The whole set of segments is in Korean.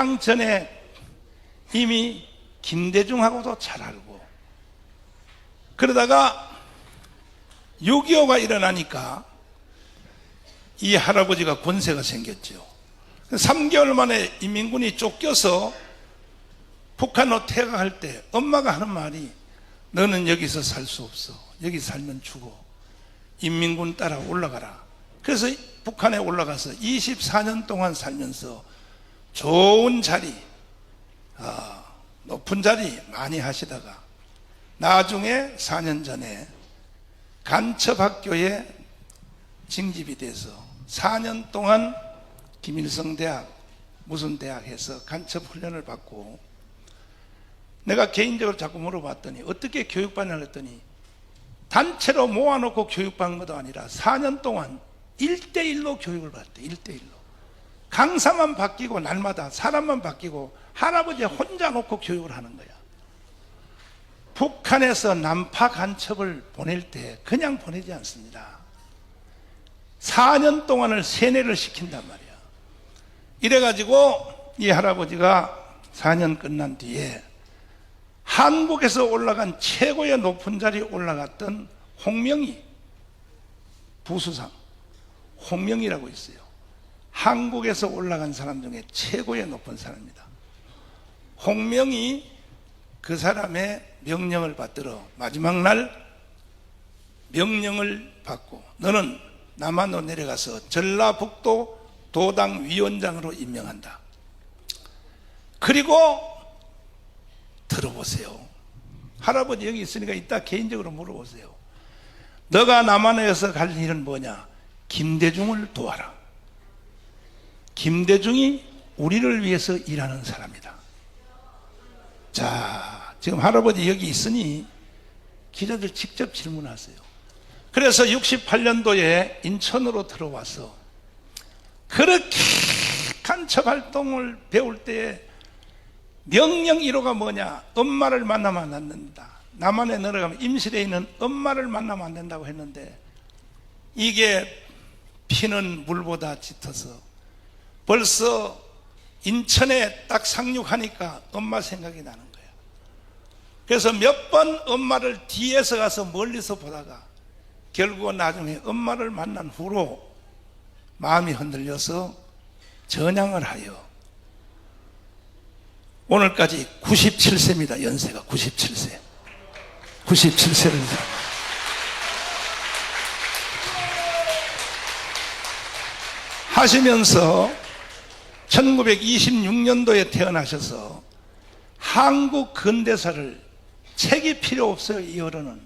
해방 전에 이미 김대중하고도 잘 알고, 그러다가 6.25가 일어나니까 이 할아버지가 권세가 생겼죠. 3개월 만에 인민군이 쫓겨서 북한으로 퇴각할 때 엄마가 하는 말이, 너는 여기서 살 수 없어. 여기 살면 죽어. 인민군 따라 올라가라. 그래서 북한에 올라가서 24년 동안 살면서 좋은 자리, 높은 자리 많이 하시다가 나중에 4년 전에 간첩학교에 징집이 돼서 4년 동안 김일성 대학 무슨 대학 해서 간첩 훈련을 받고, 내가 개인적으로 자꾸 물어봤더니 어떻게 교육받냐 했더니 단체로 모아놓고 교육받는 것도 아니라 4년 동안 1대1로 교육을 받대. 1대1로 강사만 바뀌고 날마다 사람만 바뀌고 할아버지 혼자 놓고 교육을 하는 거야. 북한에서 남파 간첩을 보낼 때 그냥 보내지 않습니다. 4년 동안을 세뇌를 시킨단 말이야. 이래가지고 이 할아버지가 4년 끝난 뒤에 한국에서 올라간 최고의 높은 자리에 올라갔던 홍명희 부수상, 홍명희라고 있어요. 한국에서 올라간 사람 중에 최고의 높은 사람입니다. 홍명희, 그 사람의 명령을 받들어 마지막 날 명령을 받고, 너는 남한으로 내려가서 전라북도 도당 위원장으로 임명한다. 그리고 들어보세요. 할아버지 여기 있으니까 이따 개인적으로 물어보세요. 너가 남한에서 갈 일은 뭐냐? 김대중을 도와라. 김대중이 우리를 위해서 일하는 사람이다. 자, 지금 할아버지 여기 있으니 기자들 직접 질문하세요. 그래서 68년도에 인천으로 들어와서 그렇게 간첩 활동을 배울 때에 명령 1호가 뭐냐? 엄마를 만나면 안 된다. 남한에 내려가면 임실에 있는 엄마를 만나면 안 된다고 했는데, 이게 피는 물보다 짙어서 벌써 인천에 딱 상륙하니까 엄마 생각이 나는 거야. 그래서 몇 번 엄마를 뒤에서 가서 멀리서 보다가 결국은 나중에 엄마를 만난 후로 마음이 흔들려서 전향을 하여 오늘까지 97세입니다. 연세가 97세. 97세를 하시면서 1926년도에 태어나셔서 한국 근대사를 책이 필요 없어요. 이 어른은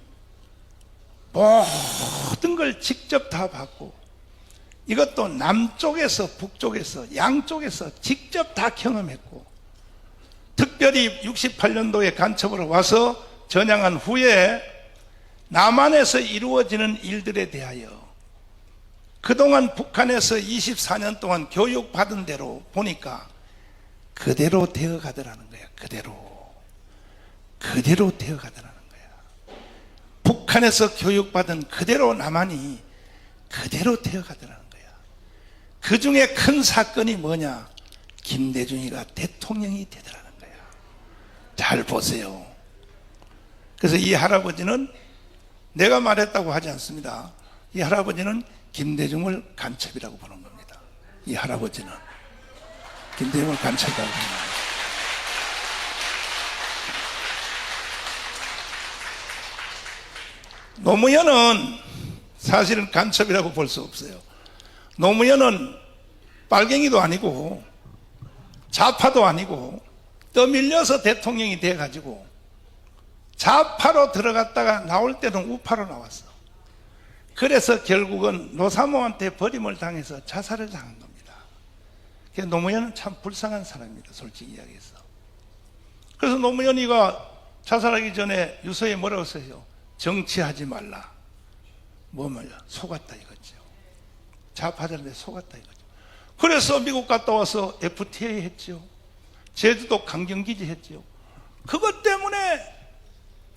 모든 걸 직접 다 받고, 이것도 남쪽에서 북쪽에서 양쪽에서 직접 다 경험했고, 특별히 68년도에 간첩으로 와서 전향한 후에 남한에서 이루어지는 일들에 대하여 그동안 북한에서 24년 동안 교육받은 대로 보니까 그대로 되어가더라는 거야. 그대로 되어가더라는 거야. 북한에서 교육받은 그대로 남한이 그대로 되어가더라는 거야. 그 중에 큰 사건이 뭐냐? 김대중이가 대통령이 되더라는 거야. 잘 보세요. 그래서 이 할아버지는 내가 말했다고 하지 않습니다. 이 할아버지는 김대중을 간첩이라고 보는 겁니다. 이 할아버지는 김대중을 간첩이라고 보는 겁니다. 노무현은 사실은 간첩이라고 볼 수 없어요. 노무현은 빨갱이도 아니고 좌파도 아니고 떠밀려서 대통령이 돼가지고 좌파로 들어갔다가 나올 때는 우파로 나왔어. 그래서 결국은 노사모한테 버림을 당해서 자살을 당한 겁니다. 그래서 노무현은 참 불쌍한 사람입니다. 솔직히 이야기해서. 그래서 노무현이가 자살하기 전에 유서에 뭐라고 써요? 정치하지 말라. 뭐 말이야? 속았다 이거죠. 좌파들한테 속았다 이거죠. 그래서 미국 갔다 와서 FTA 했죠. 제주도 강경기지 했죠. 그것 때문에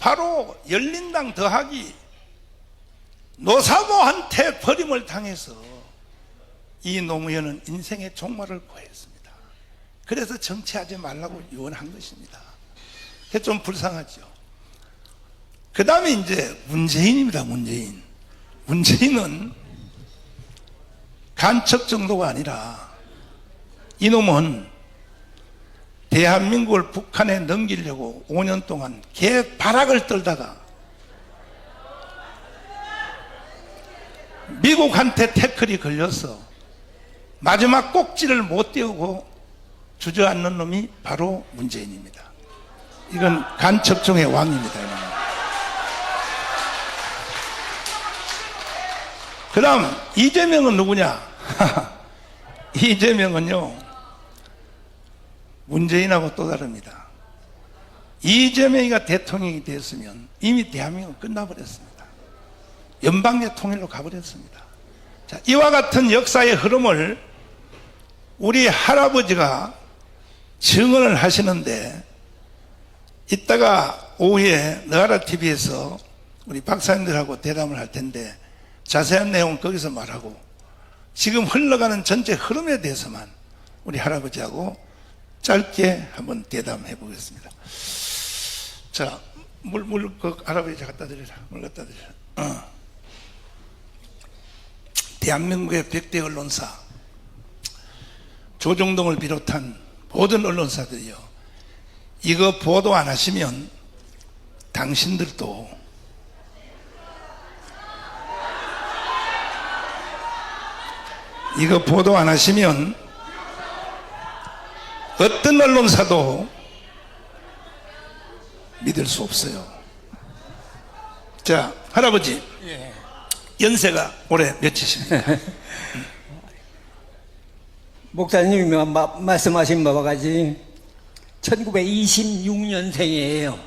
바로 열린당 더하기 노사모한테 버림을 당해서 이 노무현은 인생의 종말을 고했습니다. 그래서 정치하지 말라고 유언한 것입니다. 그게 좀 불쌍하죠. 그 다음에 이제 문재인입니다. 문재인은 간첩 정도가 아니라 이놈은 대한민국을 북한에 넘기려고 5년 동안 개발악을 떨다가 미국한테 태클이 걸려서 마지막 꼭지를 못 떼우고 주저앉는 놈이 바로 문재인입니다. 이건 간첩 중의 왕입니다. 그 다음 이재명은 누구냐? 이재명은요, 문재인하고 또 다릅니다. 이재명이가 대통령이 됐으면 이미 대한민국은 끝나버렸습니다. 연방제 통일로 가버렸습니다. 자, 이와 같은 역사의 흐름을 우리 할아버지가 증언을 하시는데, 이따가 오후에 너하라 TV에서 우리 박사님들하고 대담을 할 텐데 자세한 내용은 거기서 말하고, 지금 흘러가는 전체 흐름에 대해서만 우리 할아버지하고 짧게 한번 대담해 보겠습니다. 자, 그 할아버지 갖다 드리라. 물 갖다 드리라. 대한민국의 100대 언론사, 조정동을 비롯한 모든 언론사들이요, 이거 보도 안 하시면 당신들도 이거 보도 안 하시면 어떤 언론사도 믿을 수 없어요. 자, 할아버지, 연세가 올해 몇이십니까? 목사님이 말씀하신 바와 같이 1926년생이에요.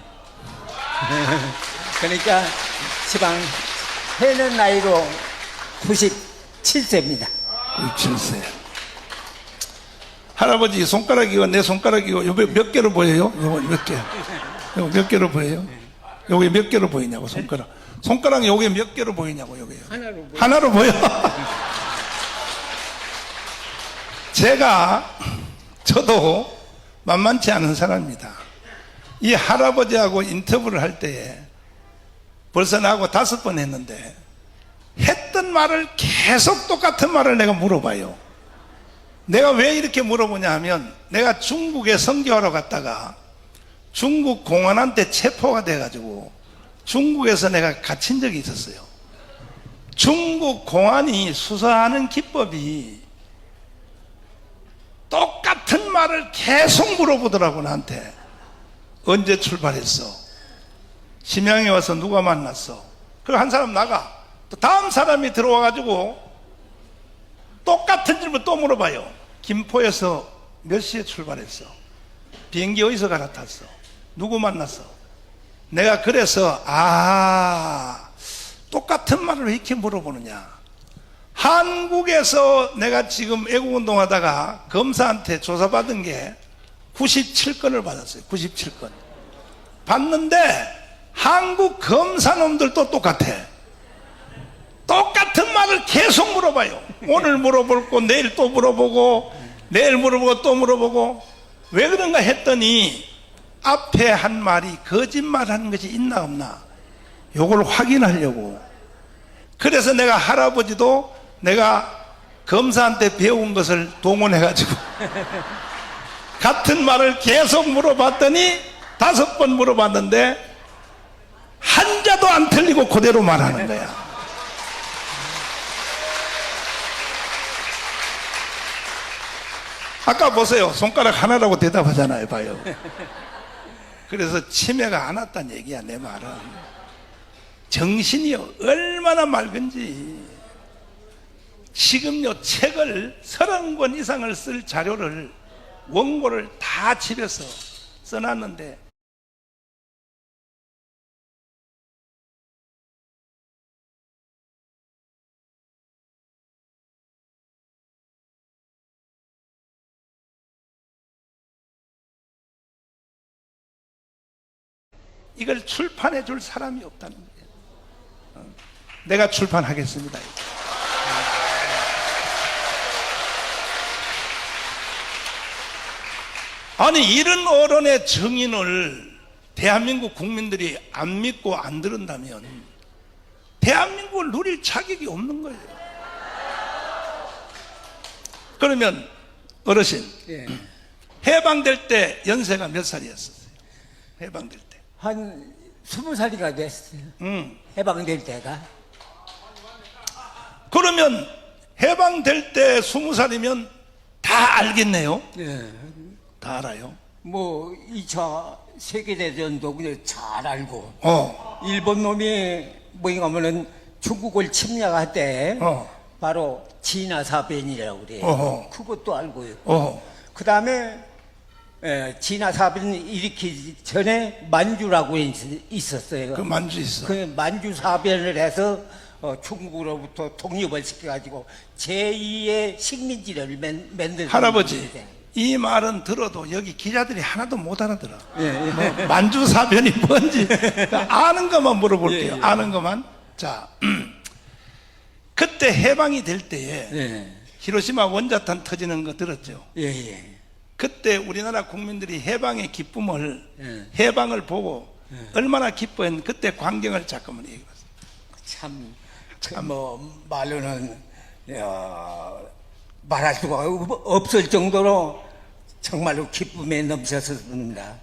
그러니까 시방 해는 나이로 97세입니다. 97세. 할아버지 손가락이고 내 손가락이고 요거 몇 개로 보여요? 요거 몇 개? 요거 몇 개로 보여요? 요게 몇 개로 보이냐고, 손가락. 손가락 요게 몇 개로 보이냐고, 요게. 하나로 보여. 저도 만만치 않은 사람입니다. 이 할아버지하고 인터뷰를 할 때에 벌써 나하고 5번 했는데 했던 말을 계속 똑같은 말을 내가 물어봐요. 내가 왜 이렇게 물어보냐 하면, 내가 중국에 선교하러 갔다가 중국 공안한테 체포가 돼가지고 중국에서 내가 갇힌 적이 있었어요. 중국 공안이 수사하는 기법이 똑같은 말을 계속 물어보더라고, 나한테. 언제 출발했어? 심양에 와서 누가 만났어? 그리고 한 사람 나가. 또 다음 사람이 들어와가지고 똑같은 질문 또 물어봐요. 김포에서 몇 시에 출발했어? 비행기 어디서 갈아탔어? 누구 만났어? 내가 그래서 똑같은 말을 왜 이렇게 물어보느냐. 한국에서 내가 지금 애국운동하다가 검사한테 조사받은 게 97건을 받았어요. 97건 받는데 한국 검사놈들도 똑같아. 똑같은 말을 계속 물어봐요. 오늘 물어볼 거 내일 또 물어보고, 내일 물어보고 또 물어보고. 왜 그런가 했더니 앞에 한 말이 거짓말하는 것이 있나 없나 요걸 확인하려고. 그래서 내가 할아버지도 내가 검사한테 배운 것을 동원해가지고 같은 말을 계속 물어봤더니 5번 물어봤는데 한자도 안 틀리고 그대로 말하는 거야. 아까 보세요. 손가락 하나라고 대답하잖아요. 봐요. 그래서 치매가 안 왔다는 얘기야. 내 말은 정신이 얼마나 맑은지. 지금요, 책을 30권 이상을 쓸 자료를, 원고를 다 집에서 써놨는데 이걸 출판해 줄 사람이 없다는 거예요. 내가 출판하겠습니다. 아니 이런 어른의 정인을 대한민국 국민들이 안 믿고 안 들은다면 대한민국을 누릴 자격이 없는 거예요. 그러면 어르신, 예. 해방될 때 연세가 몇 살이었어요? 해방될 때. 한 20살이가 됐어요. 해방될 때가. 그러면 해방될 때 20살이면 다 알겠네요. 예. 다 알아요. 뭐 2차 세계대전도 그냥 잘 알고 일본 놈이 뭐냐면은 중국을 침략할 때 바로 진화사변이라고 그래요. 그것도 알고요. 그 다음에 진화사변 일으키기 전에 만주라고 있었어요. 그 만주 있어. 그 만주사변을 해서 중국으로부터 독립을 시켜가지고 제2의 식민지를 만든 할아버지, 이 말은 들어도 여기 기자들이 하나도 못 알아들어. 예. 만주사변이 뭔지 아는 것만 물어볼게요. 예. 아는 것만. 자, 그때 해방이 될 때에 예. 히로시마 원자탄 터지는 거 들었죠? 예. 그때 우리나라 국민들이 해방의 기쁨을 예. 해방을 보고 얼마나 기뻐했는지 그때 광경을 잠깐만 얘기해봤어요. 뭐 말로는 말할 수가 없을 정도로 정말로 기쁨에 넘쳤습니다.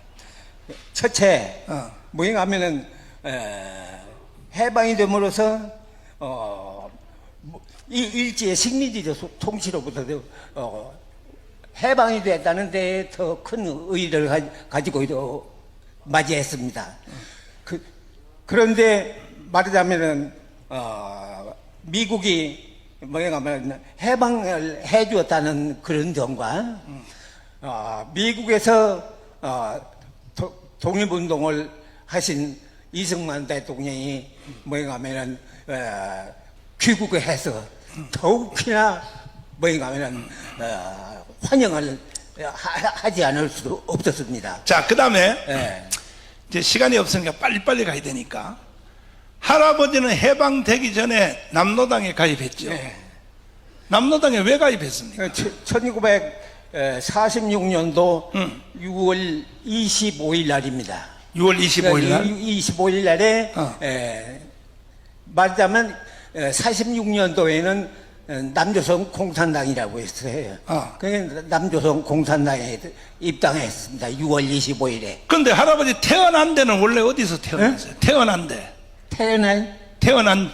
첫째, 뭐냐면은 해방이 됨으로써 이 일제의 식민지 통치로부터 해방이 됐다는 데 더 큰 의의를 가지고 맞이했습니다. 그런데 말하자면은 미국이 뭐냐면 해방을 해주었다는 그런 점과 미국에서 독립운동을 하신 이승만 대통령이 뭐냐면은 귀국을 해서 더욱이나 뭐냐면은 환영을 하지 않을 수도 없었습니다. 자, 그 다음에 예. 이제 시간이 없으니까 빨리빨리 가야 되니까 할아버지는 해방되기 전에 남로당에 가입했죠. 예. 남로당에 왜 가입했습니까? 1946년도 6월 25일 날입니다. 6월 25일 날? 25일 날에 말하자면 46년도에는 남조선 공산당이라고 했어요. 그러니까 남조선 공산당에 입당했습니다. 6월 25일에. 근데 할아버지 태어난 데는 원래 어디서 태어났어요? 태어난 데. 태어난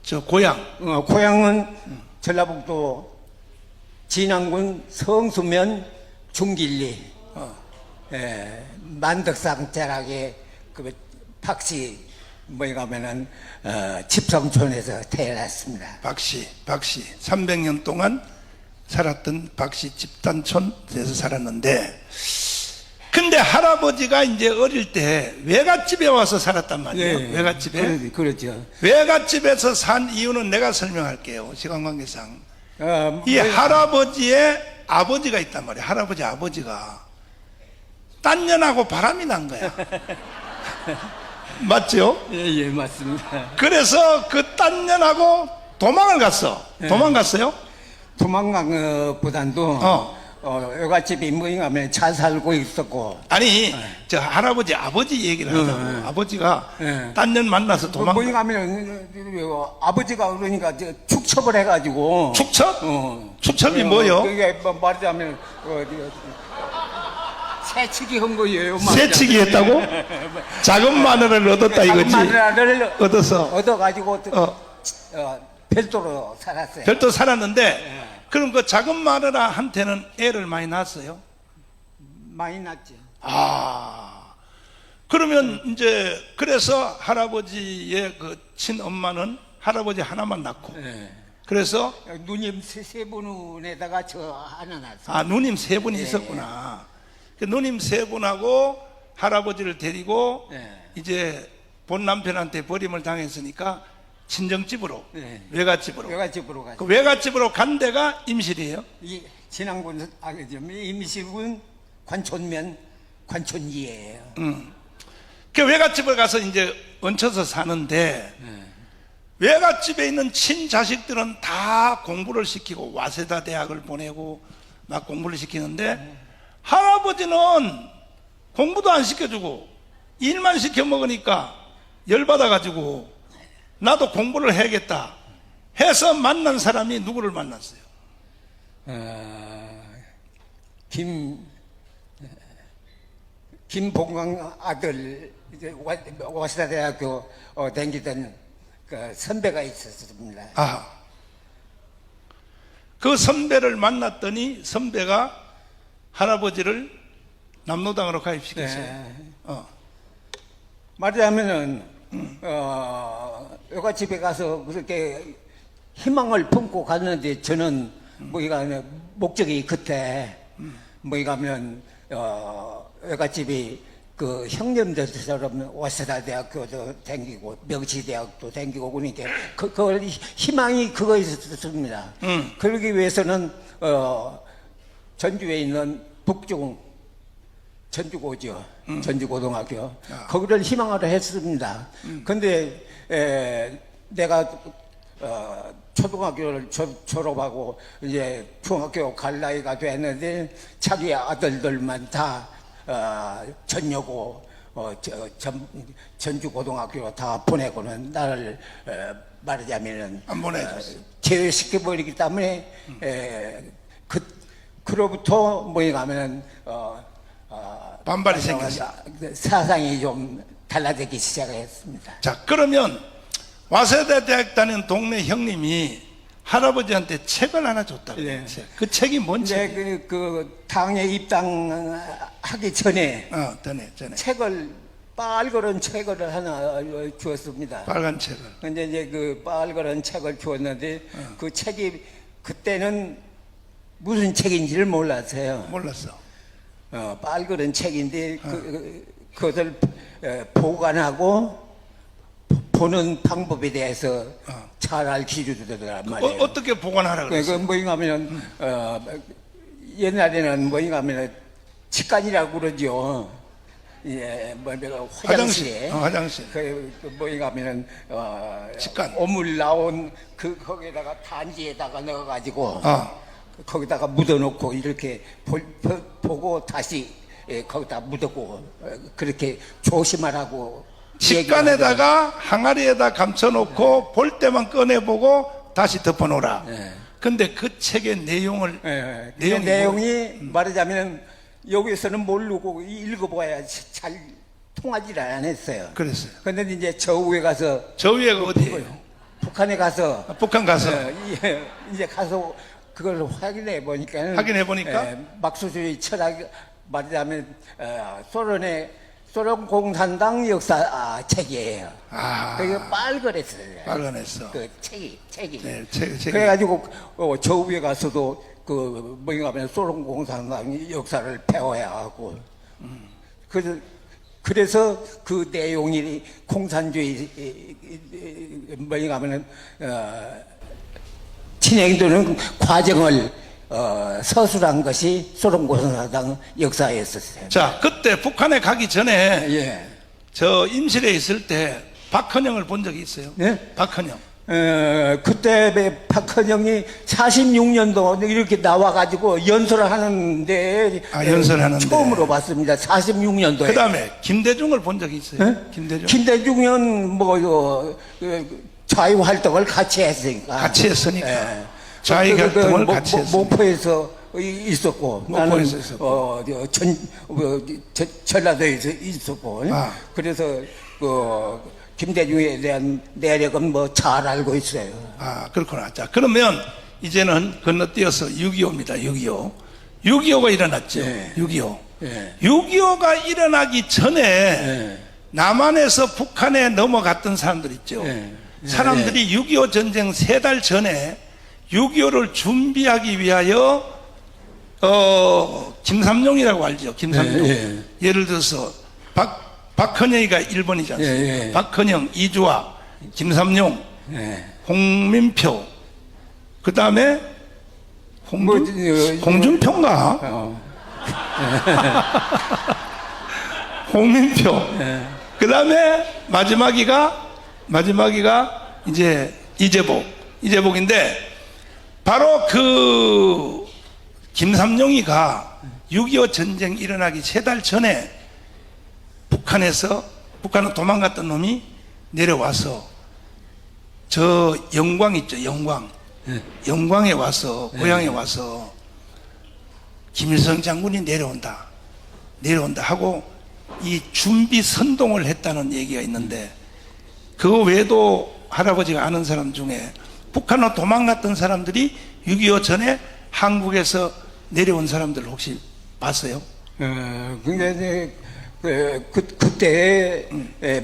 저 고향. 고향은 전라북도 진안군 성수면 중길리 만덕상 자락의 그 박씨 뭐냐면은 집성촌에서 태어났습니다. 박씨 300년 동안 살았던 박씨 집단촌에서 살았는데, 근데 할아버지가 이제 어릴 때 외갓집에 와서 살았단 말이에요. 예. 외갓집에. 그렇죠. 외갓집에서 산 이유는 내가 설명할게요. 시간 관계상. 이 뭐, 할아버지의 아버지가 있단 말이에요. 할아버지 아버지가 딴 년하고 바람이 난 거야. 맞죠? 예, 맞습니다. 그래서 그 딴 년하고 도망을 갔어. 도망갔어요? 도망간 것보단도 여가집이 뭐냐면 잘 살고 있었고 아니, 저 할아버지 아버지 얘기를 하자고. 아버지가 딴 년 만나서 도망. 뭐냐면 아버지가 그러니까 축첩을 해가지고 축첩? 축첩이 뭐요? 그게 뭐 말하자면 새치기 한 거예요. 새치기 했다고? 작은 마늘을 얻었다 이거지. 마늘을 얻어서 얻어가지고 별도로 살았어요. 별도 살았는데, 그럼 그 작은 마누라한테는 애를 많이 낳았어요? 많이 났죠. 그러면 이제 그래서 할아버지의 그 친엄마는 할아버지 하나만 낳고, 그래서 누님 세 분에다가 저 하나 낳았어요. 누님 세 분이 있었구나. 그 누님 세 분하고 할아버지를 데리고 이제 본 남편한테 버림을 당했으니까 친정집으로, 외갓집으로 가죠. 그 외갓집으로 간 데가 임실이에요. 이 진안군 임실군 관촌면 관촌이에요. 그 외갓집을 가서 이제 얹혀서 사는데, 외갓집에 있는 친자식들은 다 공부를 시키고 와세다 대학을 보내고 막 공부를 시키는데, 할아버지는 공부도 안 시켜주고 일만 시켜 먹으니까 열받아가지고 나도 공부를 해야겠다 해서 만난 사람이 누구를 만났어요? 김봉강 아들 이제 와시다 대학교 다니던 그 선배가 있었습니다. 그 선배를 만났더니 선배가 할아버지를 남로당으로 가입시켰어요. 네. 어. 말하자면은 여가 집에 가서 그렇게 희망을 품고 갔는데 저는 뭐이가 목적이 그때 뭐이가 하면 여가 집이 그 형님들처럼 와세다 대학교도 다니고 명치대학도 다니고 그러니까 그 희망이 그거 있었습니다. 그러기 위해서는 전주에 있는 북중 전주고죠. 전주고등학교 거기를 희망으로 했습니다. 근데 내가 초등학교를 졸업하고 이제 중학교 갈 나이가 됐는데 자기 아들들만 다 전여고 전주고등학교 다 보내고는 나를 말하자면은 안 보내줬어요. 제외시켜 버리기 때문에 그로부터 뭐가 하면은 반발이 생겼어요. 사상이 좀 달라지기 시작했습니다. 자, 그러면 와세다 대학 다니는 동네 형님이 할아버지한테 책을 하나 줬다고 네. 그랬어요. 그 책이 뭔 이제 책이에요? 그 당에 입당하기 전에 전에 책을 빨간 책을 하나 주었습니다. 빨간 책을. 근데 이제 그 빨간 책을 주었는데 그 책이 그때는 무슨 책인지를 몰랐어요. 몰랐어. 빨간 책인데 그것을 보관하고 보는 방법에 대해서 잘 알려주더란 말이에요. 어떻게 보관하라고 그랬어요? 뭐인가 하면 옛날에는 뭐인가 하면 직관이라고 그러죠. 예, 화장실에 화장실. 뭐인가 하면은 직관. 오물 나온 거기다가 단지에다가 넣어가지고 어. 거기다가 묻어놓고 이렇게 보고 다시 거기다 묻었고 그렇게 조심하라고. 직관에다가 항아리에다 감춰놓고 볼 때만 꺼내보고 다시 덮어놓으라. 네. 근데 그 책의 내용을 내용이 말하자면 여기서는 모르고 읽어봐야 잘 통하지 않았어요. 그랬어요. 근데 이제 저 위에 가서 저 위에가 어디예요? 북한에 가서 북한 가서 이제 가서 그걸 확인해 보니까 막수주의 철학 말하자면 소련 공산당 역사 책이에요. 그게 빨간했어요. 빨간했어. 그 책이. 네, 책. 그래가지고 저 위에 가서도 그 뭐인가 하면 소련 공산당 역사를 배워야 하고. 그래서 그 내용이 공산주의 뭐인가 하면 진행되는 과정을 서술한 것이 소련 공산당 역사였었어요. 자, 그때 북한에 가기 전에 예. 저 임실에 있을 때 박헌영을 본 적이 있어요. 네? 박헌영. 그때 박헌영이 46년도 이렇게 나와가지고 연설을 하는데 연설하는데 처음으로 봤습니다. 46년도에. 그 다음에 김대중을 본 적이 있어요. 네? 김대중은 뭐 자유 활동을 같이 했으니까. 같이 했으니까. 자유 활동을 같이 했으니까. 목포에서 있었고 나는 있었고. 전라도에서 있었고. 그래서 김대중에 대한 내력은 뭐 잘 알고 있어요. 그렇구나. 자, 그러면 이제는 건너뛰어서 6.25입니다. 6.25. 6.25가 일어났죠. 네. 6.25. 네. 6.25가 일어나기 전에 네. 남한에서 북한에 넘어갔던 사람들 있죠. 네. 사람들이 6.25 전쟁 3달 전에 6.25를 준비하기 위하여 김삼룡이라고 알죠. 김삼룡. 네. 예를 들어서 박헌영이가 1번이지 않습니까? 박헌영, 이주화, 김삼룡, 홍민표, 그 다음에 홍준표인가? 홍민표. 그 다음에 마지막이가 이제 이재복인데 바로 그 김삼룡이가 6.25 전쟁 일어나기 3달 전에 북한은 도망갔던 놈이 내려와서 저 영광 있죠, 영광. 영광에 와서, 고향에 와서 김일성 장군이 내려온다 하고 이 준비 선동을 했다는 얘기가 있는데, 그거 외에도 할아버지가 아는 사람 중에 북한으로 도망갔던 사람들이 6.25 전에 한국에서 내려온 사람들 혹시 봤어요? 근데 그때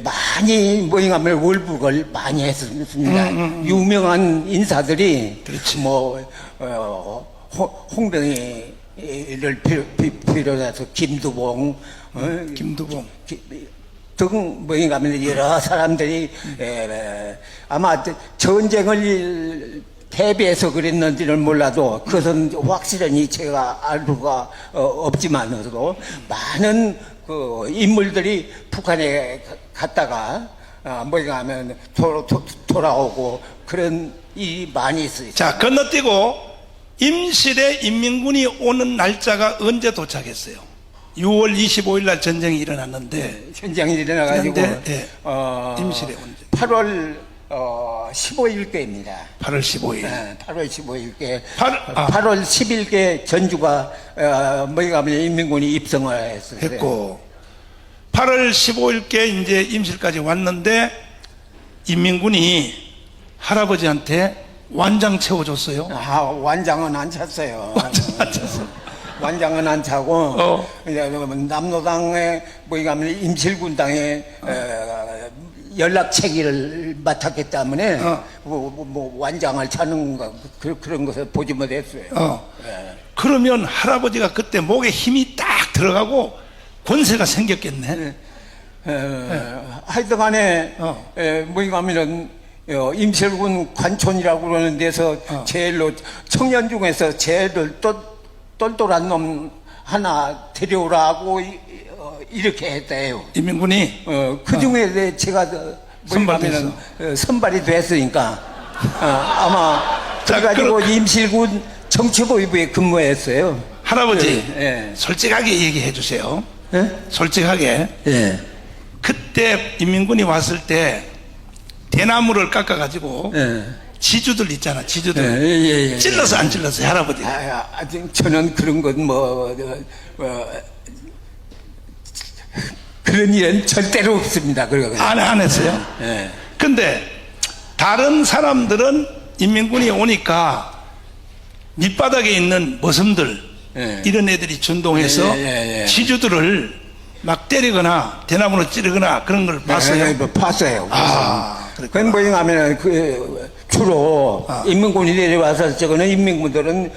많이 모임하면 월북을 많이 했습니다. 유명한 인사들이 그렇지. 홍병이를 비롯해서 김두봉, 김두봉 등 모임하면 여러 사람들이 아마 전쟁을 대비해서 그랬는지는 몰라도 그것은 확실히 제가 알 수가 없지만으로도 많은 그 인물들이 북한에 갔다가 뭐냐면 돌아오고 그런 일이 많이 있어요. 자, 건너뛰고 임실에 인민군이 오는 날짜가 언제 도착했어요? 6월 25일 날 전쟁이 일어났는데, 전쟁이 일어나가지고 그런데, 임실에 언제? 8월 15일께입니다. 8월 15일. 8월 15일께, 아. 8월 10일께 전주가 뭐냐면 인민군이 입성을 했어요. 했고 8월 15일께 이제 임실까지 왔는데 인민군이 할아버지한테 완장 채워줬어요. 완장은 안 찼어요. 완장 안 찼어. 완장은 안 차고 어. 남로당에 뭐냐면 임실군당에 연락 체계를 맡았기 때문에 완장을 차는 거 그런 것을 보지 못했어요. 그러면 할아버지가 그때 목에 힘이 딱 들어가고 권세가 생겼겠네. 하여튼간에 뭐냐면은 임실군 관촌이라고 그러는 데서 제일로 청년 중에서 제일 똘똘한 놈 하나 데려오라고 이렇게 했대요. 인민군이 그 중에 제가 뭐냐면은 선발이 됐으니까 아마 그래가지고 임실군 정치보위부에 근무했어요. 할아버지 예. 솔직하게 얘기해 주세요. 예? 솔직하게. 예. 그때 인민군이 왔을 때 대나무를 깎아가지고 예. 지주들 있잖아, 지주들. 예. 찔러서 안 찔렀어요, 할아버지? 저는 그런 건 그런 일은 절대로 없습니다. 안 했어요? 예. 근데 다른 사람들은 인민군이 오니까 밑바닥에 있는 머슴들, 예. 이런 애들이 준동해서 예. 지주들을 막 때리거나 대나무로 찌르거나 그런 걸 봤어요? 봤어요. 그랬구나. 그건 뭐냐면 주로 인민군이 내려와서 저거는 인민군들은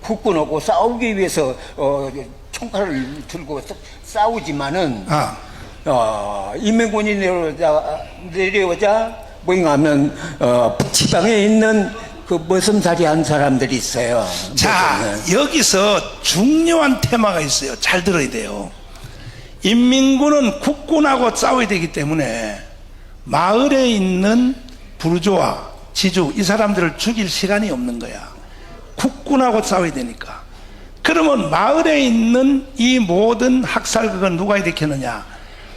국군하고 싸우기 위해서 총칼을 들고 싸우지만은 인민군이 내려오자 뭐냐면 지방에 있는 그 머슴살이 한 사람들이 있어요. 자, 여기서 중요한 테마가 있어요. 잘 들어야 돼요. 인민군은 국군하고 싸워야 되기 때문에 마을에 있는 부르주아, 지주, 이 사람들을 죽일 시간이 없는 거야. 국군하고 싸워야 되니까. 그러면 마을에 있는 이 모든 학살극은 누가 일으켰느냐?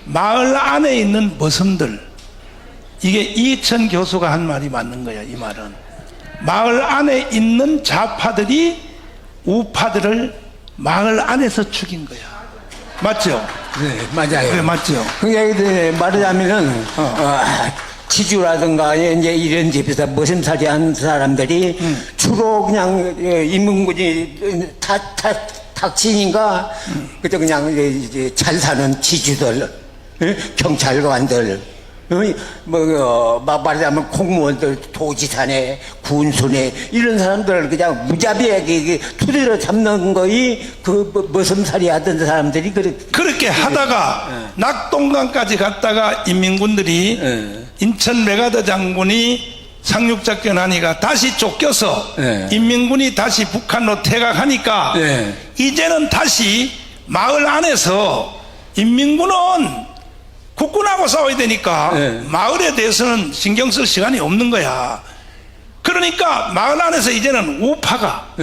마을 안에 있는 머슴들. 이게 이천 교수가 한 말이 맞는 거야, 이 말은. 마을 안에 있는 좌파들이 우파들을 마을 안에서 죽인 거야. 맞죠? 네, 맞아요. 네, 맞죠? 그게 말하자면은 지주라든가 이제 이런 집에서 머슴살이 한 사람들이 주로 그냥 인민군이 탁친인가 그때 그냥 이제 잘 사는 지주들, 경찰관들, 말하자면 공무원들, 도지사네, 군수네 이런 사람들을 그냥 무자비하게 투리로 잡는 거이 그 머슴살이 하던 사람들이 그렇게 하다가 낙동강까지 갔다가 인민군들이 인천 메가더 장군이 상륙작전하니까 다시 쫓겨서 인민군이 다시 북한으로 퇴각하니까 이제는 다시 마을 안에서 인민군은 국군하고 싸워야 되니까 마을에 대해서는 신경 쓸 시간이 없는 거야. 그러니까 마을 안에서 이제는 우파가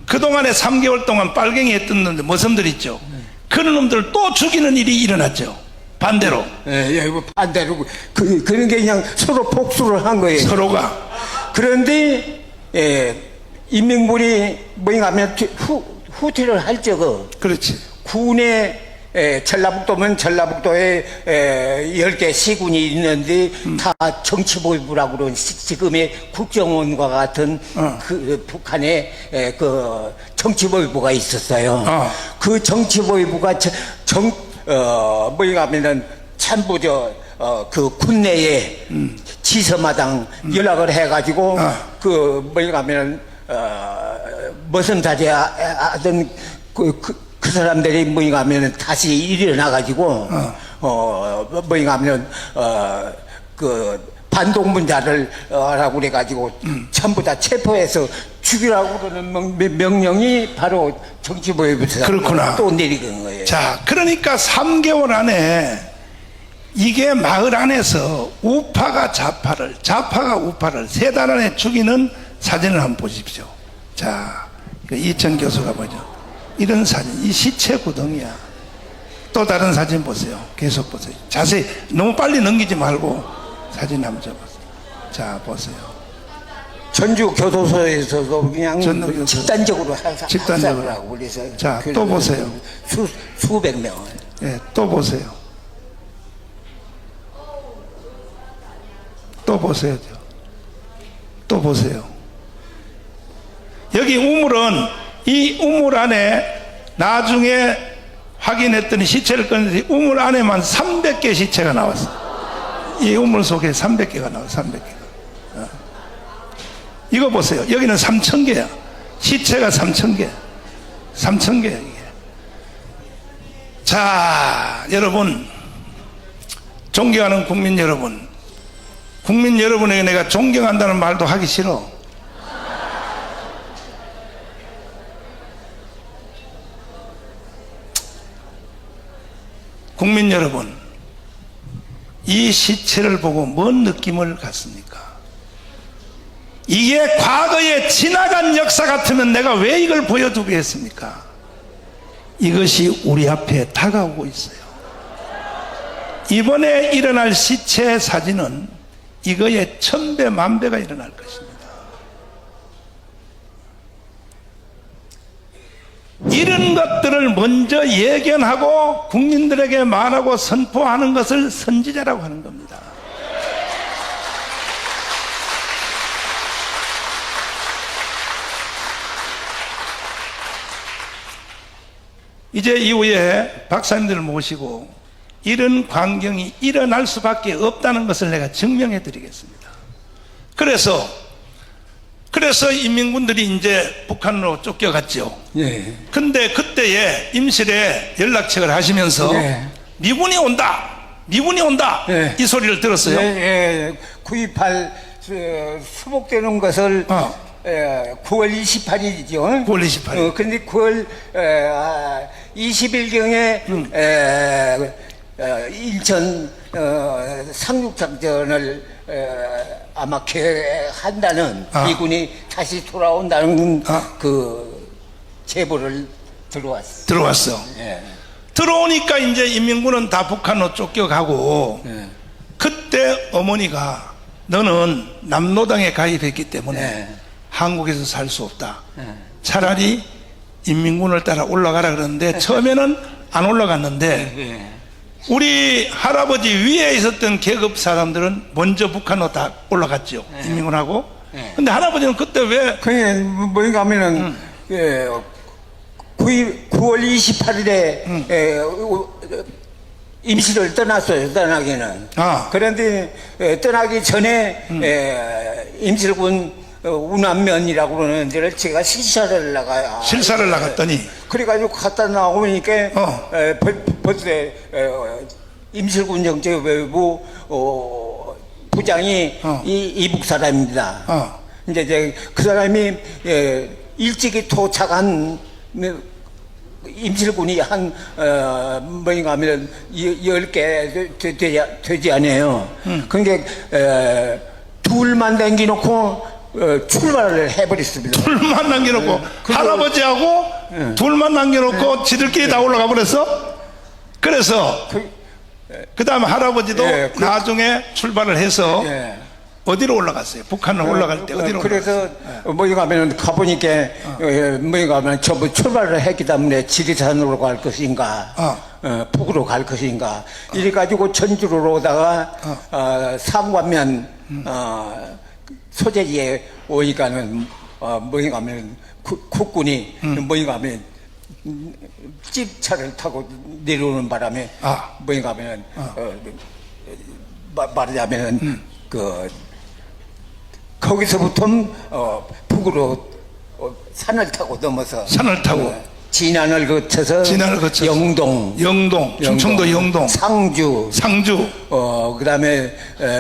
그동안에 3개월 동안 빨갱이 했던 놈들, 머슴들 있죠. 그런 놈들 또 죽이는 일이 일어났죠. 반대로. 예, 반대로. 그런 게 그냥 서로 복수를 한 거예요. 서로가. 그런데, 인민군이 뭐인가 하면 후퇴를 할 적은 그렇지. 군에 전라북도면 전라북도에 10개 시군이 있는데 다 정치보위부라고 그러는 지금의 국정원과 같은 그 북한에 그 정치보위부가 있었어요. 그 정치보위부가 뭐인가 하면은 전부 그 군내에 지서마당 연락을 해가지고 그 뭐인가 하면은 머슴살이 하던 그 사람들이 뭐인가 하면 다시 일어나가지고, 뭐인가 하면, 그 반동분자를 하라고 그래가지고, 전부 다 체포해서 죽이라고 그러는 명령이 바로 정치보위부에서 그렇구나. 또 내리는 거예요. 자, 그러니까 3개월 안에 이게 마을 안에서 우파가 좌파를, 좌파가 우파를 3달 안에 죽이는 사진을 한번 보십시오. 자, 이천 교수가 보죠. 이런 사진, 이 시체 구덩이야. 또 다른 사진 보세요. 계속 보세요. 자세히 너무 빨리 넘기지 말고 사진 한번 줘보세요. 자, 보세요. 전주 교도소에서도 그냥 전주 집단적으로 집단적으로 학살을 하고 그래서 자, 또 보세요. 수백 명. 예, 또 보세요. 또 보세요. 또 보세요. 여기 우물은 이 우물 안에 나중에 확인했더니 시체를 꺼냈더니 우물 안에만 300개 시체가 나왔어. 이 우물 속에 300개가 나왔어. 300개가. 이거 보세요. 여기는 3,000개야. 시체가 3,000개. 3,000개야 이게. 자, 여러분, 존경하는 국민 여러분, 국민 여러분에게 내가 존경한다는 말도 하기 싫어. 국민 여러분, 이 시체를 보고 뭔 느낌을 갖습니까? 이게 과거에 지나간 역사 같으면 내가 왜 이걸 보여주겠습니까? 이것이 우리 앞에 다가오고 있어요. 이번에 일어날 시체 사진은 이거의 1000배, 10,000배가 일어날 것입니다. 이런 것들을 먼저 예견하고 국민들에게 말하고 선포하는 것을 선지자라고 하는 겁니다. 이제 이후에 박사님들을 모시고 이런 광경이 일어날 수밖에 없다는 것을 내가 증명해 드리겠습니다. 그래서 인민군들이 이제 북한으로 쫓겨갔죠. 예. 근데 그때에 임실에 연락책을 하시면서 예. 미군이 온다, 미군이 온다, 예. 이 소리를 들었어요. 예. 9.28 수복되는 것을 9월 28일이죠. 9월 28일. 근데 9월 20일경에 인천 상륙작전을 아마 계획한다는 미군이 다시 돌아온다는 그 제보를 들어왔어. 예. 들어오니까 이제 인민군은 다 북한으로 쫓겨가고 예. 그때 어머니가 너는 남노당에 가입했기 때문에 예. 한국에서 살 수 없다. 차라리 인민군을 따라 올라가라 그러는데 처음에는 안 올라갔는데 우리 할아버지 위에 있었던 계급 사람들은 먼저 북한으로 다 올라갔죠. 인민군하고. 근데 할아버지는 그때 왜 그게 뭐인가 하면은 9월 28일에 임시를 떠났어요. 떠나기는. 그런데 떠나기 전에 임실군 운암면이라고 그러는 데를 제가 실사를 나갔더니 그래가지고 갔다 나오니까 벌써 임실군 정책외부 부장이 이북 사람입니다. 이제 그 사람이 일찍이 도착한 임실군이 한 뭐인가 하면 10개 되지 않아요. 그러니까 둘만 남겨놓고 출발을 해버렸습니다. 둘만 남겨놓고 할아버지하고 둘만 남겨놓고 지들끼리 다 올라가 버렸어. 그래서 그 다음에 할아버지도 예, 나중에 출발을 해서 예. 어디로 올라갔어요? 북한을 올라갈 때 어디로 그래서 올라갔어요? 뭐이 가면 가보니까 뭐이 가면 전부 출발을 했기 때문에 지리산으로 갈 것인가 북으로 갈 것인가 이래 가지고 전주로 오다가 상관면 소재지에 오니까는 뭐이 가면 국군이 뭐이 가면 집차를 타고 내려오는 바람에 뭐이 가면 말하자면은 거기서부터 북으로 산을 타고 넘어서 산을 타고 진안을 거쳐서 영동, 충청도 영동, 상주, 그다음에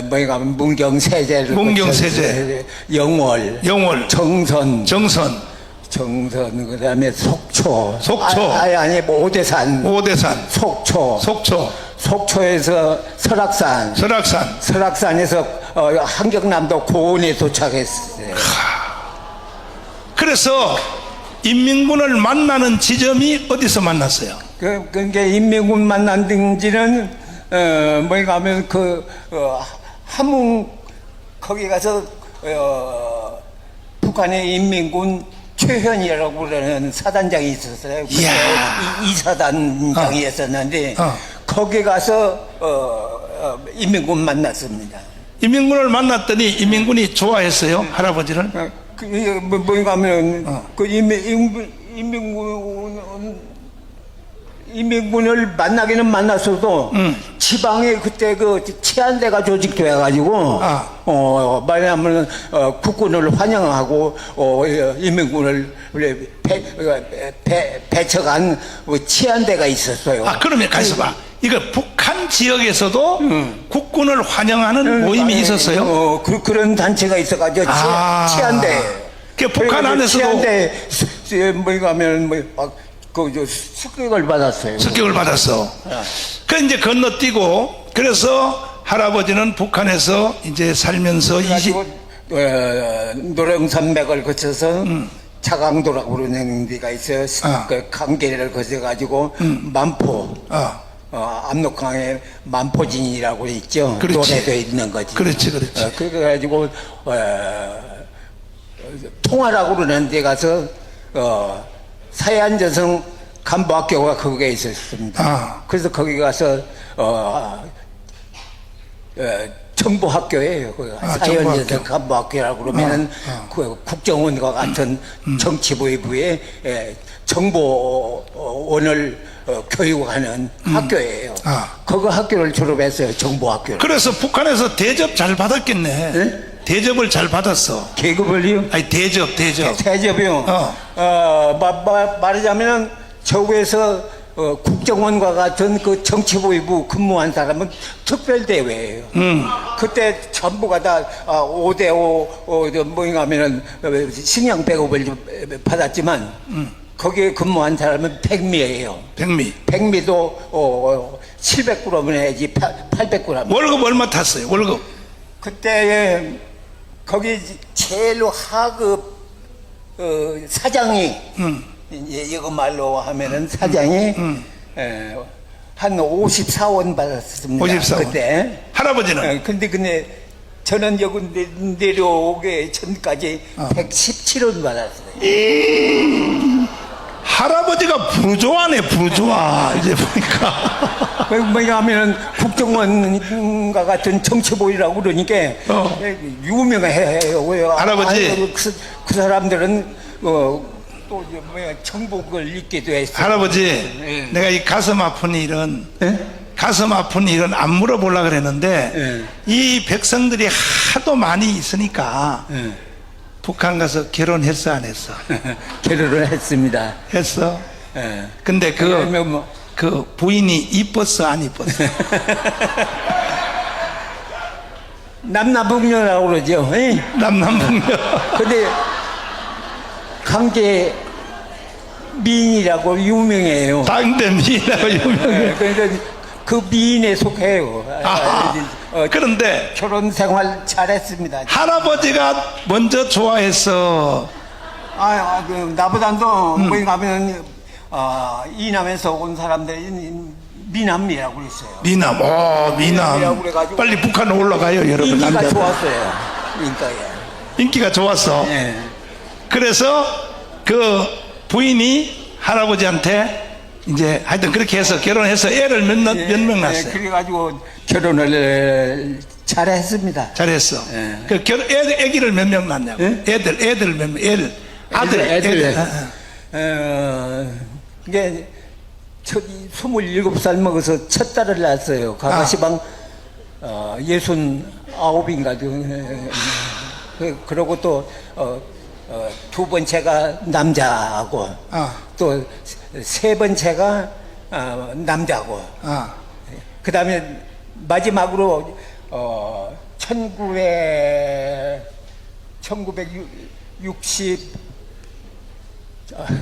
뭐에 가면 문경세제를 문경세제, 영월, 정선, 그다음에 속초, 아니 오대산, 속초에서 설악산에서 한경남도 고원에 도착했어요. 그래서 인민군을 만나는 지점이 어디서 만났어요? 그게 인민군 만난 등지는 뭐에 가면 함흥 거기 가서 북한의 인민군 최현이라고 그러는 사단장이 있었어요. 그때 이사단장이었었는데 거기 가서 인민군 만났습니다. 인민군을 만났더니 인민군이 좋아했어요, 할아버지를? 뭐가 하면 인민군을 만나기는 만났어도 지방에 그때 치안대가 조직돼가지고 말하면 국군을 환영하고 인민군을 배척한 치안대가 있었어요. 그러면 가서 봐. 이거 북한 지역에서도 국군을 환영하는 모임이 있었어요? 그런 단체가 있어가지고 치안대. 북한 안에서도 치안대 뭐가 하면 습격을 받았어요. 습격을 받았어. 그 이제 건너뛰고 그래서 할아버지는 북한에서 이제 살면서 노령산맥을 거쳐서 자강도라고 그러는 데가 있어요. 그 강계를 거쳐가지고 만포. 압록강에 만포진이라고 있죠. 노래도 있는 거지. 그렇지. 그래가지고 통화라고 그러는 데 가서 사회안전성 간부학교가 거기에 있었습니다. 그래서 거기 가서 정보학교예요. 사회안전성 간부학교라고 그러면은 국정원과 같은 정치부의 정보원을 교육하는 학교예요. 그거 학교를 졸업했어요. 정보학교를. 그래서 북한에서 대접 잘 받았겠네. 네? 대접을 잘 받았어. 계급을요? 아니 대접. 대접이요. 말하자면 저구에서 국정원과 같은 그 정치부의부 근무한 사람은 특별대회예요. 그때 전부가 다 5대5 뭐인가 하면은 식량 배급을 받았지만 거기에 근무한 사람은 백미예요. 백미도 700g 내지 800g. 월급 얼마 탔어요? 월급? 그때 거기 제일로 하급 사장이 이거 말로 하면은 사장이 한 54원 받았습니다. 54원. 그때 할아버지는? 근데 저는 여기 내려오기 전까지 117원 받았어요. 할아버지가 부르조아네, 부르조아. 이제 보니까. 뭐냐 하면은 국정원과 같은 정치보이라고 그러니까 유명해요. 할아버지. 그 사람들은 또 정복을 입기도 했어요. 할아버지, 내가 이 가슴 아픈 일은 안 물어보려고 그랬는데 이 백성들이 하도 많이 있으니까 북한 가서 결혼했어 안 했어? 결혼을 했습니다. 했어? 근데 그 부인이 이뻤어 안 이뻤어? 남남북녀라고 그러죠. 남남북녀. 근데 강제 미인이라고 유명해요. 당대 미인이라고 유명해. 그러니까 그 미인에 속해요. 그런데 결혼 생활 잘했습니다. 할아버지가 먼저 좋아해서 그 나보다도 뭐이 가면 이남에서 온 사람들이 미남이라고 그랬어요. 미남, 미남. 미남이라고 그래가지고 빨리 북한 올라가요, 여러분. 인기가 남자들. 좋았어요. 인기가 좋았어. 예. 그래서 그 부인이 할아버지한테 이제 하여튼 그렇게 해서 결혼해서 애를 몇 명 낳았어요. 그래가지고 결혼을 잘했습니다. 잘했어. 예. 그 애기를 몇 명 낳냐고. 예? 애들 몇 명, 애들. 이게 27살 먹어서 첫 딸을 낳았어요. 가가시방 69인가. 그러고 또 두 번째가 남자하고 또 세 번째가 남자고 그 다음에 마지막으로 1960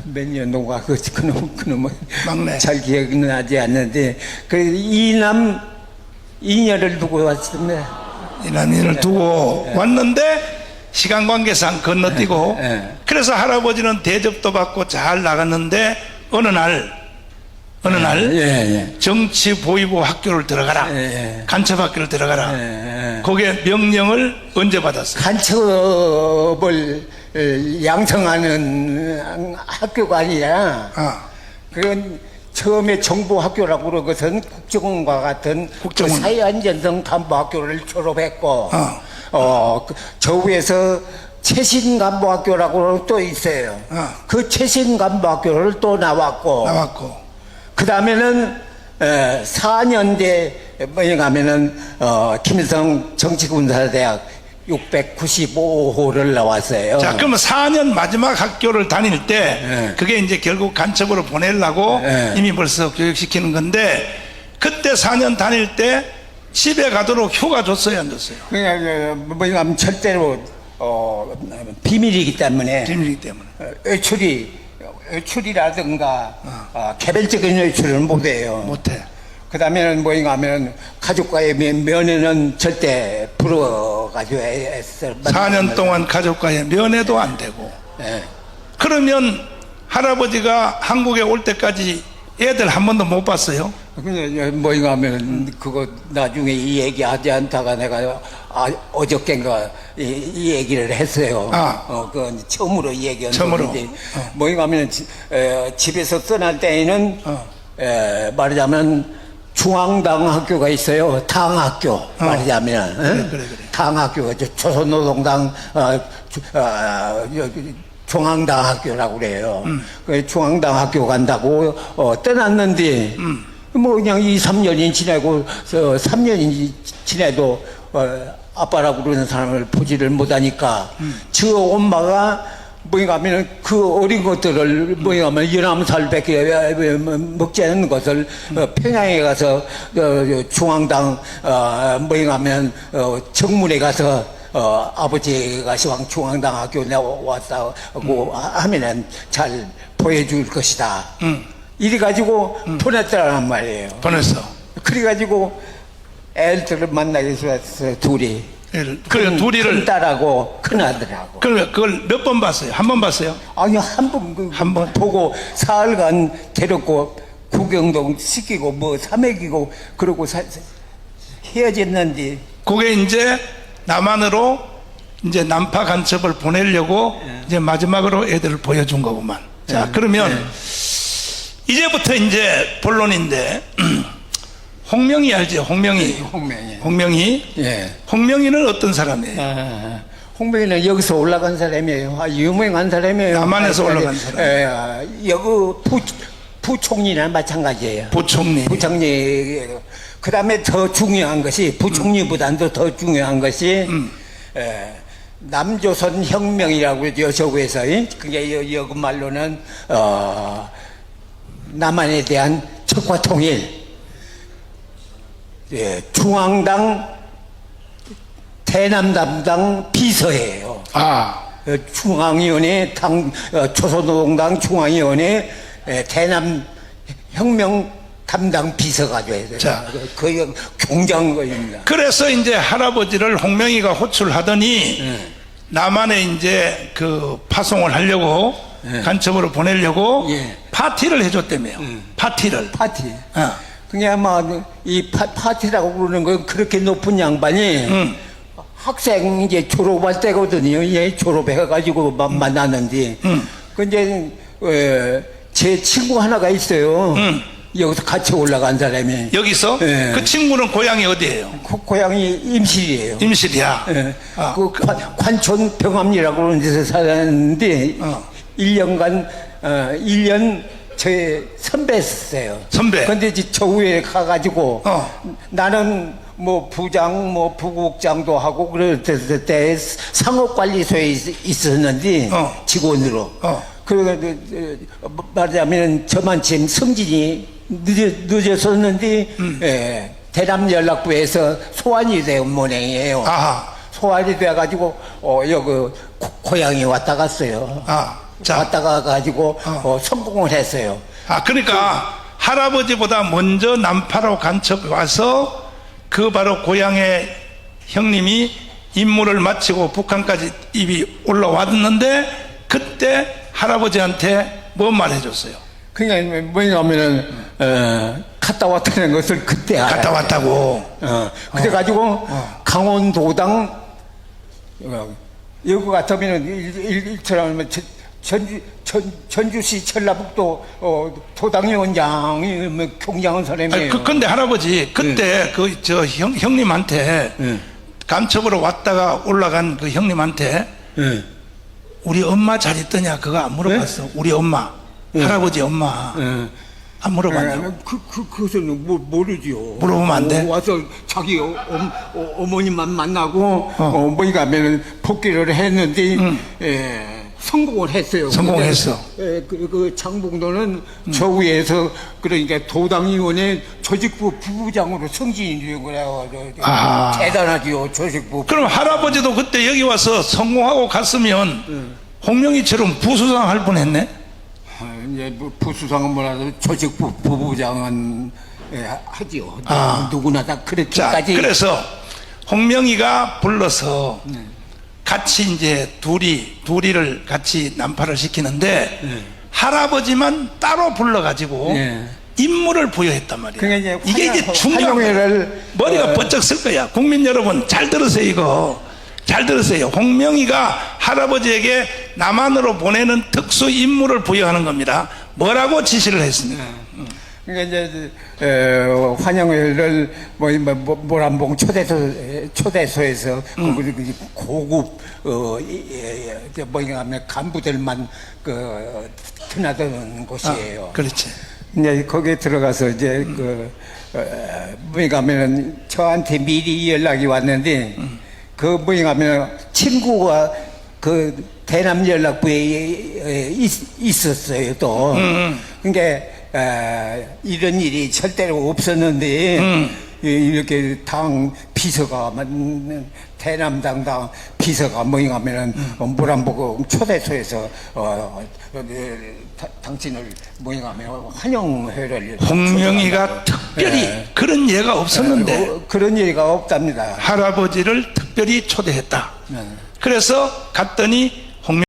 몇 년도가 그놈은 막내. 잘 기억은 나지 않는데 그 이남 이녀를 두고 왔습니다. 이남이를 두고 왔는데 시간 관계상 건너뛰고 그래서 할아버지는 대접도 받고 잘 나갔는데 어느 날 정치 보위부 학교를 들어가라. 간첩학교를 들어가라. 그게 명령을 언제 받았어요? 간첩을 양성하는 학교가 아니라 그건 처음에 정보학교라고 그런 것은 국정원과 같은 국정원. 그 사회안전성 간부학교를 졸업했고 저 위에서 최신간부학교라고 또 있어요. 그 최신간부학교를 또 나왔고 그 다음에는 4년대 뭐에 가면은 김일성 정치군사대학 695호를 나왔어요. 자, 그러면 4년 마지막 학교를 다닐 때 그게 이제 결국 간첩으로 보내려고 이미 벌써 교육시키는 건데 그때 4년 다닐 때 집에 가도록 휴가 줬어요, 안 줬어요? 그냥 뭐냐면 절대로 비밀이기 때문에 외출이라든가 개별적인 외출을 못해요. 못해. 그 다음에는 뭐인가 하면 가족과의 면회는 절대 불어가지고 했어요. 4년 동안 가족과의 면회도 안 되고. 그러면 할아버지가 한국에 올 때까지 애들 한 번도 못 봤어요? 그냥 뭐인가 하면 그거 나중에 이 얘기 하지 않다가 내가 어저께인가 이 얘기를 했어요. 그 처음으로 이 얘기였는데 처음으로. 뭐인가 하면 집에서 떠날 때에는 말하자면 중앙당 학교가 있어요. 당학교 말하자면 그래. 당학교가 조선노동당 중앙당 학교라고 그래요. 그 중앙당 학교 간다고 떠났는데 뭐 그냥 2, 3년이 지나고 3년이 지나도 아빠라고 그러는 사람을 보지를 못하니까 저 엄마가 뭐인가 하면 그 어린 것들을 뭐인가 하면 연암살밖에 먹지 않는 것을 평양에 가서 중앙당 뭐인가 하면 정문에 가서 아버지가 시황 중앙당 학교 나왔다고 하면은 잘 보여줄 것이다. 이래가지고 보냈더란 말이에요. 보냈어. 그래가지고 애들을 만나게 해서 둘이. 그 둘이를 큰 딸하고 큰 아들하고. 그걸 몇 번 봤어요? 한 번 봤어요? 아니 한 번 보고 사흘간 데렸고 구경도 시키고 뭐 사먹이고 그러고 헤어졌는데. 그게 이제 남한으로 이제 남파 간첩을 보내려고 이제 마지막으로 애들을 보여준 거구만. 자, 그러면 이제부터 이제 본론인데 홍명희 알죠? 홍명희. 홍명희는 어떤 사람이에요? 홍명희는 여기서 올라간 사람이에요. 유명한 사람이에요. 남한에서 올라간 사람. 여기 부총리나 마찬가지예요. 부총리. 그 다음에 더 중요한 것이 부총리보다도 더 중요한 것이 남조선 혁명이라고 그러죠. 저구에서 그게 여기 말로는 남한에 대한 척과 통일. 중앙당 대남 담당 비서예요. 중앙위원회 조선노동당 중앙위원회 대남 혁명 담당 비서가 돼야 돼요. 자. 거의 경장거입니다. 그래서 이제 할아버지를 홍명이가 호출하더니 남한에 이제 그 파송을 하려고 간첩으로 보내려고 예. 파티를 해줬다며요. 파티를. 파티. 어. 그냥 아마 이 파티라고 부르는 건 그렇게 높은 양반이 학생 이제 졸업할 때거든요. 예, 졸업해가지고 만났는데. 근데 제 친구 하나가 있어요. 여기서 같이 올라간 사람이. 여기서 예. 그 친구는 고향이 어디예요? 고향이 임실이에요. 임실이야. 예. 아, 그 관촌 병암리라고 그러는 데서 살았는데 1년간 1년 제 선배였어요. 선배. 근데 이제 저 위에 가가지고 나는 뭐 부장 뭐 부국장도 하고 그랬을 때 상업관리소에 있었는데 직원으로. 그래서 말하자면 저만큼 성진이 늦었었는데 대남연락부에서 소환이 된 모양이에요. 아하. 소환이 돼가지고 여기 고향에 왔다 갔어요. 자. 왔다 가가지고 성공을 했어요. 그러니까 할아버지보다 먼저 남파로 간첩 와서 그 바로 고향의 형님이 임무를 마치고 북한까지 입이 올라왔는데 그때 할아버지한테 뭐 말해줬어요? 그러니까 뭐냐면은 갔다 왔다는 것을 그때 알았어요. 갔다 왔다고. 그래가지고 강원도당 여기 같으면은 일처럼 전주시 전라북도 도당위원장이 뭐 경장한 사람이에요. 근데 할아버지 그때 그 저 형님한테 간첩으로 왔다가 올라간 그 형님한테 우리 엄마 잘 있더냐 그거 안 물어봤어. 우리 엄마, 할아버지 엄마 안 물어봤냐? 그것은 모르지요. 물어보면 안 돼? 와서 자기 어머님만 만나고 뭐니까 하면은 복귀를 했는데 성공을 했어요. 성공했어. 그 장봉도는 저 위에서 그러니까 도당위원회 조직부 부부장으로 승진이 되고 그래가지고 대단하지요. 조직부. 그럼 할아버지도 그때 여기 와서 성공하고 갔으면 홍명이처럼 부수장 할 뻔했네. 이제 부수장은 뭐라도 조직부 부부장은 하지요. 누구나 다 그렇게까지. 그래서 홍명이가 불러서 같이 이제 둘이를 같이 난파를 시키는데 할아버지만 따로 불러가지고 임무를 부여했단 말이에요. 그러니까 이게 이제 중요한 거예요. 머리가 번쩍 쓸 거야. 국민 여러분 잘 들으세요. 이거 잘 들으세요. 홍명이가 할아버지에게 남한으로 보내는 특수 임무를 부여하는 겁니다. 뭐라고 지시를 했습니까? 그러니까 이제 환영회를 모란봉 초대소에서 고급 뭐냐 하면 간부들만 드나드는 곳이에요. 그렇지. 이제 거기에 들어가서 이제 뭐냐 하면 저한테 미리 연락이 왔는데 뭐냐 하면 친구가 그 대남연락부에 있었어요 또. 그러니까 이런 일이 절대로 없었는데 이렇게 당 비서가 대남당 비서가 뭐냐 하면은 모란봉 초대소에서 당신을 뭐냐 하면 환영회를 홍명이가 특별히 그런 예가 없었는데 그런 얘기가 없답니다. 할아버지를 특별히 초대했다. 그래서 갔더니